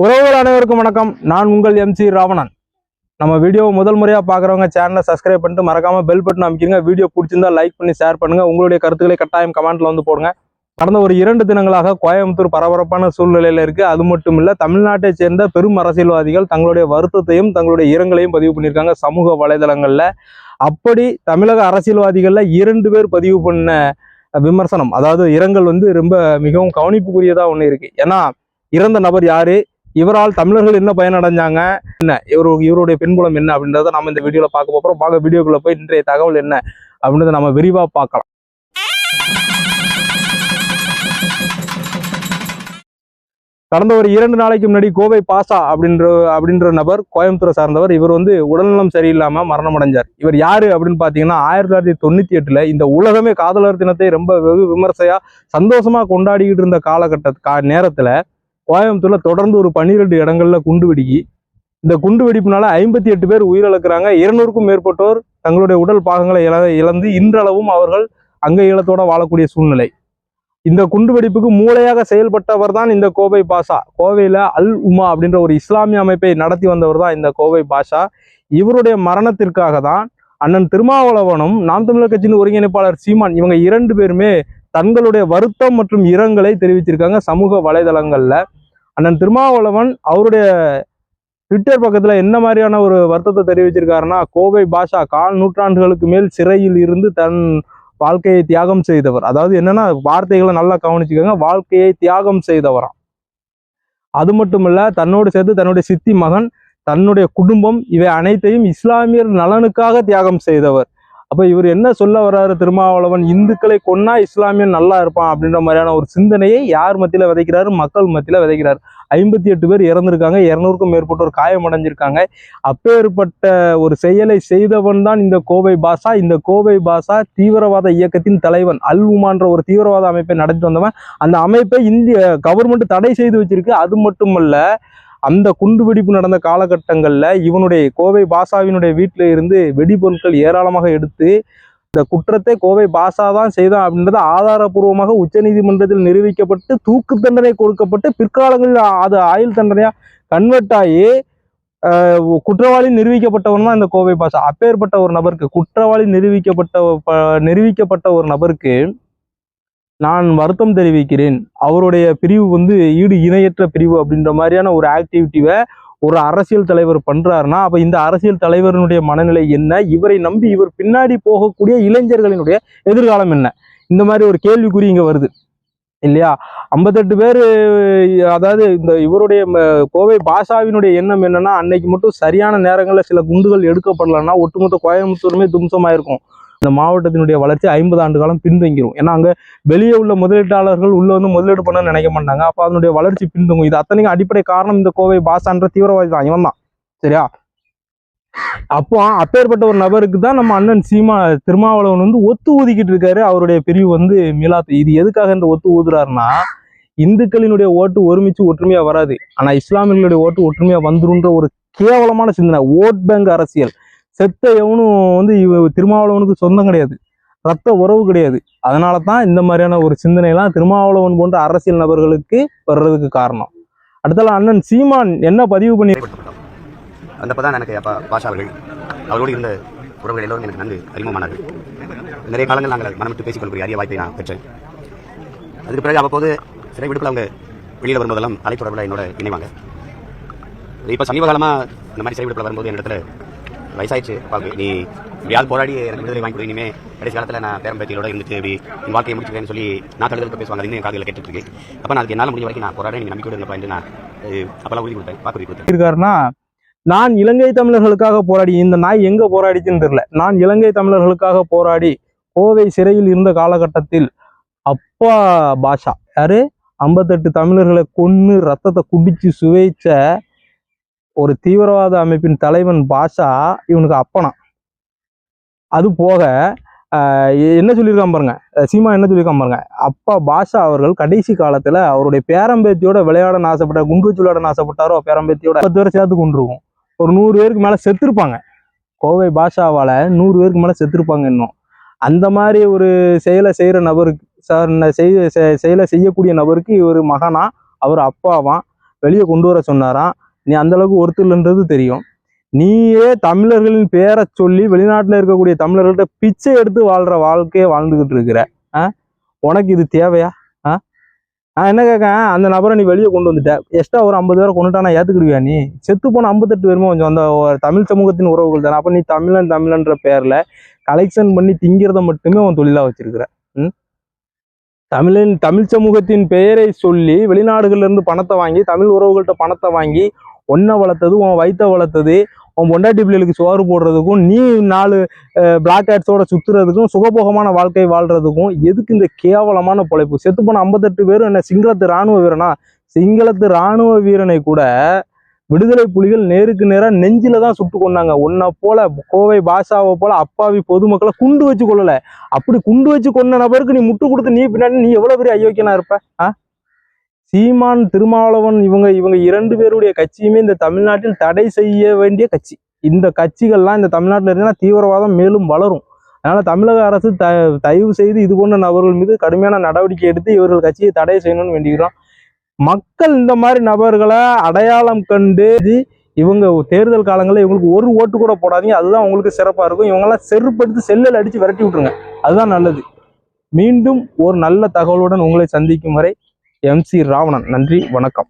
உறவுகள் அனைவருக்கும் வணக்கம். நான் உங்கள் MC ராவணன். நம்ம வீடியோ முதல் முறையா பார்க்குறவங்க சேனலை சப்ஸ்கிரைப் பண்ணிட்டு மறக்காம பெல் பட்டன் அமைக்கிறீங்க. வீடியோ பிடிச்சிருந்தா லைக் பண்ணி ஷேர் பண்ணுங்க. உங்களுடைய கருத்துக்களை கட்டாயம் கமெண்ட்ல வந்து போடுங்க. கடந்த ஒரு 2 தினங்களாக கோயம்புத்தூர் பரபரப்பான சூழ்நிலையில இருக்கு. அது மட்டும் இல்ல, தமிழ்நாட்டை சேர்ந்த பெரும் அரசியல்வாதிகள் தங்களுடைய வருத்தத்தையும் தங்களுடைய இரங்கலையும் பதிவு பண்ணியிருக்காங்க சமூக வலைதளங்கள்ல. அப்படி தமிழக அரசியல்வாதிகள்ல 2 பேர் பதிவு பண்ண விமர்சனம், அதாவது இரங்கல் ரொம்ப மிகவும் கவனிப்புக்குரியதா ஒண்ணு இருக்கு. ஏன்னா இறந்த நபர் யாரு, இவரால் தமிழர்கள் என்ன பயனடைஞ்சாங்க, என்ன இவருடைய பின்புலம் என்ன அப்படின்றத நம்ம இந்த வீடியோல பார்க்க போறோம். வீடியோக்குள்ள போய் இன்றைய தகவல் என்ன அப்படின்றத நம்ம விரிவா பார்க்கலாம். கடந்த ஒரு 2 நாளைக்கு முன்னாடி கோவை பாஷா அப்படின்ற நபர் கோயம்புத்தூரை சார்ந்தவர். இவர் உடல்நலம் சரியில்லாம மரணம் அடைஞ்சார். இவர் யாரு அப்படின்னு பாத்தீங்கன்னா 1998 இந்த உலகமே காதலர் தினத்தை ரொம்ப வெகு விமர்சையா சந்தோஷமா கொண்டாடிக்கிட்டு இருந்த நேரத்துல கோயம்புத்தூர்ல தொடர்ந்து ஒரு 12 இடங்கள்ல குண்டுவெடிக்கி, இந்த குண்டுவெடிப்புனால 58 பேர் உயிரிழக்கிறாங்க. 200க்கும் மேற்பட்டோர் தங்களுடைய உடல் பாகங்களை இழந்து இன்றளவும் அவர்கள் அங்க ஈழத்தோட வாழக்கூடிய சூழ்நிலை. இந்த குண்டுவெடிப்புக்கு மூளையாக செயல்பட்டவர் தான் இந்த கோவை பாஷா. கோவையில அல் உமா அப்படின்ற ஒரு இஸ்லாமிய அமைப்பை நடத்தி வந்தவர் தான் இந்த கோவை பாஷா. இவருடைய மரணத்திற்காக தான் அண்ணன் திருமாவளவனும் நாம் தமிழர் கட்சியின் ஒருங்கிணைப்பாளர் சீமான், இவங்க 2 பேருமே தங்களுடைய வருத்தம் மற்றும் இரங்கலை தெரிவிச்சிருக்காங்க சமூக வலைதளங்கள்ல. அண்ணன் திருமாவளவன் அவருடைய ட்விட்டர் பக்கத்துல என்ன மாதிரியான ஒரு வருத்தத்தை தெரிவிச்சிருக்காருன்னா, கோவை பாஷா 1/4 நூற்றாண்டுகளுக்கு மேல் சிறையில் இருந்து தன் வாழ்க்கையை தியாகம் செய்தவர். அதாவது என்னன்னா, வார்த்தைகளை நல்லா கவனிச்சுக்கோங்க, வாழ்க்கையை தியாகம் செய்தவராம். அது மட்டும் இல்ல, தன்னோடு சேர்த்து தன்னுடைய சித்தி மகன், தன்னுடைய குடும்பம், இவை அனைத்தையும் இஸ்லாமியர் நலனுக்காக தியாகம் செய்தவர். அப்ப இவர் என்ன சொல்ல வர்றாரு திருமாவளவன், இந்துக்களை கொன்னா இஸ்லாமியன் நல்லா இருப்பான் அப்படின்ற மாதிரியான ஒரு சிந்தனையை யார் மத்தியில விதைக்கிறாரு? மக்கள் மத்தியில விதைக்கிறார். 58 பேர் இறந்திருக்காங்க, 200க்கும் மேற்பட்டோர் காயமடைஞ்சிருக்காங்க. அப்பேற்பட்ட ஒரு செயலை செய்தவன் தான் இந்த கோவை பாஷா. இந்த கோவை பாஷா தீவிரவாத இயக்கத்தின் தலைவன். அல் உமான்ற ஒரு தீவிரவாத அமைப்பை நடத்தி வந்தவன். அந்த அமைப்பை இந்திய கவர்மெண்ட் தடை செய்து வச்சிருக்கு. அது மட்டுமல்ல, அந்த குண்டுவெடிப்பு நடந்த காலகட்டங்கள்ல இவனுடைய கோவை பாஷாவினுடைய வீட்டில இருந்து வெடிபொருட்கள் ஏராளமாக எடுத்து, இந்த குற்றத்தை கோவை பாஷா தான் செய்தான் அப்படின்றது ஆதாரபூர்வமாக உச்சநீதிமன்றத்தில் நிரூபிக்கப்பட்டு தூக்கு தண்டனை கொடுக்கப்பட்டு பிற்காலங்களில் அது ஆயுள் தண்டனையா கன்வெர்ட் ஆகி குற்றவாளி நிரூபிக்கப்பட்டவன் தான் இந்த கோவை பாஷா. அப்பேற்பட்ட ஒரு நபருக்கு, குற்றவாளி நிரூபிக்கப்பட்ட ஒரு நபருக்கு நான் வருத்தம் தெரிவிக்கிறேன். அவருடைய பிரிவு ஈடு இணையற்ற பிரிவு அப்படின்ற மாதிரியான ஒரு ஆக்டிவிட்டிவை ஒரு அரசியல் தலைவர் பண்றாருன்னா, அப்ப இந்த அரசியல் தலைவரினுடைய மனநிலை என்ன? இவரை நம்பி இவர் பின்னாடி போகக்கூடிய இளைஞர்களினுடைய எதிர்காலம் என்ன? இந்த மாதிரி ஒரு கேள்விக்குறி இங்க வருது இல்லையா? 58 பேர், அதாவது இந்த இவருடைய கோவை பாஷாவினுடைய எண்ணம் என்னன்னா, அன்னைக்கு மட்டும் சரியான நேரங்களில் சில குண்டுகள் எடுக்கப்படலன்னா ஒட்டுமொத்த கோயம்புத்தூருமே தும்சமாயிருக்கும். இந்த மாவட்டத்தினுடைய வளர்ச்சி 50 ஆண்டு காலம் பின்தங்கிரும். ஏன்னா அங்க வெளியே உள்ள முதலீட்டாளர்கள் உள்ள முதலீடு பண்ண நினைக்க மாட்டாங்க. அப்ப அதனுடைய வளர்ச்சி பின்தங்கும். இது அத்தனைக்கும் அடிப்படை காரணம் இந்த கோவை பாஷான்ற தீவிரவாதி தான், இவன் தான். சரியா? அப்போ அப்பேற்பட்ட ஒரு நபருக்கு தான் நம்ம அண்ணன் திருமாவளவன் ஒத்து ஊதிக்கிட்டு இருக்காரு. அவருடைய பிரிவு மிலாத்து. இது எதுக்காக இந்த ஒத்து ஊதுறாருன்னா, இந்துக்களினுடைய ஓட்டு ஒருமிச்சு ஒற்றுமையா வராது, ஆனா இஸ்லாமியர்களுடைய ஓட்டு ஒற்றுமையா வந்துருன்ற ஒரு கேவலமான சிந்தனை, ஓட் பேங்க் அரசியல். செத்த எவனும் திருமாவளவனுக்கு சொந்தம் கிடையாது, ரத்த உறவு கிடையாது. அதனால தான் இந்த மாதிரியான ஒரு சிந்தனைலாம் திருமாவளவன் போன்ற அரசியல் நபர்களுக்கு வர்றதுக்கு காரணம். அடுத்தால அண்ணன் சீமான் என்ன பதிவு பண்ணி, அந்தப்பதான் எனக்கு பாஷா அவரோடு இருந்த உறவுகள் எல்லோரும் எனக்கு நன்கு அறிமுகமானார்கள். நிறைய காலங்கள் நாங்கள் மனம் விட்டு பேசிக்கொள்ளக்கூடிய அரிய வாய்ப்பை நான் பெற்றேன். அதுக்கு பிறகு அவ்வப்போது சிறை விடுப்பில் அவங்க வெளியில் வரும்போதெல்லாம் அலை தொடர்பில் என்னோட இணைவாங்க. இப்போ சமீப காலமாக இந்த மாதிரி சிறை விடுப்பில் வரும்போது என்னிடத்துல வயசாயிடுச்சு, நீ எப்படியாவது போராடி எனக்கு விடுதலை வாங்கி கொடு, இனிமே கடைசி காலத்தில் நான் பேரம்பேத்தியோட இருந்துட்டு இப்படி என் வாழ்க்கையை முடிச்சுக்கிறேன்னு சொல்லி நான் கழுதலுக்கு பேசுவாங்க. இன்னும் என் காதுகளை கேட்டுட்டு இருக்கு. அப்போ நான் அதுக்கு என்னால் முடிஞ்ச வரைக்கும் நான் போராட நீங்கள் நம்பிக்கையோடு இருப்பேன் என்று நான் அப்பெல்லாம் உறுதி கொடுத்தேன், வாக்குறுதி கொடுத்தேன். இருக்காருன்னா, நான் இலங்கை தமிழர்களுக்காக போராடி, இந்த நாய் எங்க போராடிச்சுன்னு தெரியல, நான் இலங்கை தமிழர்களுக்காக போராடி கோவை சிறையில் இருந்த காலகட்டத்தில் அப்பா பாஷா யாரு 58 தமிழர்களை கொன்னு ரத்தத்தை குடிச்சு சுவைச்ச ஒரு தீவிரவாத அமைப்பின் தலைவன் பாஷா இவனுக்கு அப்பனா. அது போக என்ன சொல்லியிருக்கான் பாருங்க, சீமா என்ன சொல்லியிருக்கான் பாருங்க, அப்பா பாஷா அவர்கள் கடைசி காலத்துல அவருடைய பேரம்பேத்தியோட விளையாட ஆசைப்பட்டார், குண்டு வச்சு விளையாட ஆசைப்பட்டாரோ, பேரம்பேத்தியோட 10 பேரை சேர்த்து கொண்டுருவோம். ஒரு 100 பேருக்கு மேல செத்துருப்பாங்க. கோவை பாஷாவால 100 பேருக்கு மேல செத்துருப்பாங்க. இன்னும் அந்த மாதிரி ஒரு செயலை செய்யற நபருக்கு, செயலை செய்யக்கூடிய நபருக்கு இவர் மகனா, அவர் அப்பாவான். வெளியே கொண்டு வர சொன்னாராம். நீ அந்த அளவுக்கு ஒருத்தர்ன்றது தெரியும். நீயே தமிழர்களின் பேரை சொல்லி வெளிநாட்டில் இருக்கக்கூடிய தமிழர்கள்ட்ட பிச்சை எடுத்து வாழ்ற வாழ்க்கையை வாழ்ந்துகிட்டு இருக்கிற. உனக்கு இது தேவையா? நான் என்ன கேட்கேன், அந்த நபரை நீ வெளியே கொண்டு வந்துட்ட, எக்ஸ்ட்ரா ஒரு 50 பேரை கொண்டுட்டானா ஏத்துக்கிடுவியா? நீ செத்து போன 58 பேருமே கொஞ்சம் அந்த தமிழ் சமூகத்தின் உறவுகள் தானே. அப்ப நீ தமிழன்ற பேர்ல கலெக்ஷன் பண்ணி திங்கிறத மட்டுமே உன் தொழிலா வச்சிருக்கிற. தமிழ் சமூகத்தின் பெயரை சொல்லி வெளிநாடுகள்ல இருந்து பணத்தை வாங்கி தமிழ் உறவுகள்கிட்ட பணத்தை வாங்கி ஒன்னை வளர்த்தது, உன் வயிற்ற வளர்த்தது, உன் பொண்டாட்டி பிள்ளைகளுக்கு சோறு போடுறதுக்கும், நீ 4 பிளாக் ஹேட்ஸோட சுத்துறதுக்கும், சுகபோகமான வாழ்க்கை வாழ்றதுக்கும் எதுக்கு இந்த கேவலமான பொழைப்பு? செத்து போன 58 பேரும் என்ன சிங்களத்து இராணுவ வீரனா? சிங்களத்து இராணுவ வீரனை கூட விடுதலை புலிகள் நேருக்கு நேரா நெஞ்சில தான் சுட்டு கொண்டாங்க. உன்னை போல கோவை பாஷாவை போல அப்பாவி பொதுமக்களை குண்டு வச்சு கொள்ளல. அப்படி குண்டு வச்சு கொண்ட நபருக்கு நீ முட்டு கொடுத்து நீ பின்னாடி நீ எவ்வளவு பெரிய அயோக்கியனா இருப்ப? சீமான், திருமாவளவன் இவங்க 2 பேருடைய கட்சியுமே இந்த தமிழ்நாட்டில் தடை செய்ய வேண்டிய கட்சி. இந்த கட்சிகள்லாம் இந்த தமிழ்நாட்டில் இருந்தால் தீவிரவாதம் மேலும் வளரும். அதனால தமிழக அரசு தயவு செய்து இது போன்ற நபர்கள் மீது கடுமையான நடவடிக்கை எடுத்து இவர்கள் கட்சியை தடை செய்யணும்னு வேண்டிக்கிறோம். மக்கள் இந்த மாதிரி நபர்களை அடையாளம் கண்டு இவங்க தேர்தல் காலங்களில் இவங்களுக்கு ஒரு ஓட்டு கூட போடாதீங்க. அதுதான் உங்களுக்கு சிறப்பாக இருக்கும். இவங்கெல்லாம் செருப்படுத்தி செல்லில் அடித்து விரட்டி விட்டுருங்க. அதுதான் நல்லது. மீண்டும் ஒரு நல்ல தகவலுடன் உங்களை சந்திக்கும் வரை MC ராவணன். நன்றி, வணக்கம்.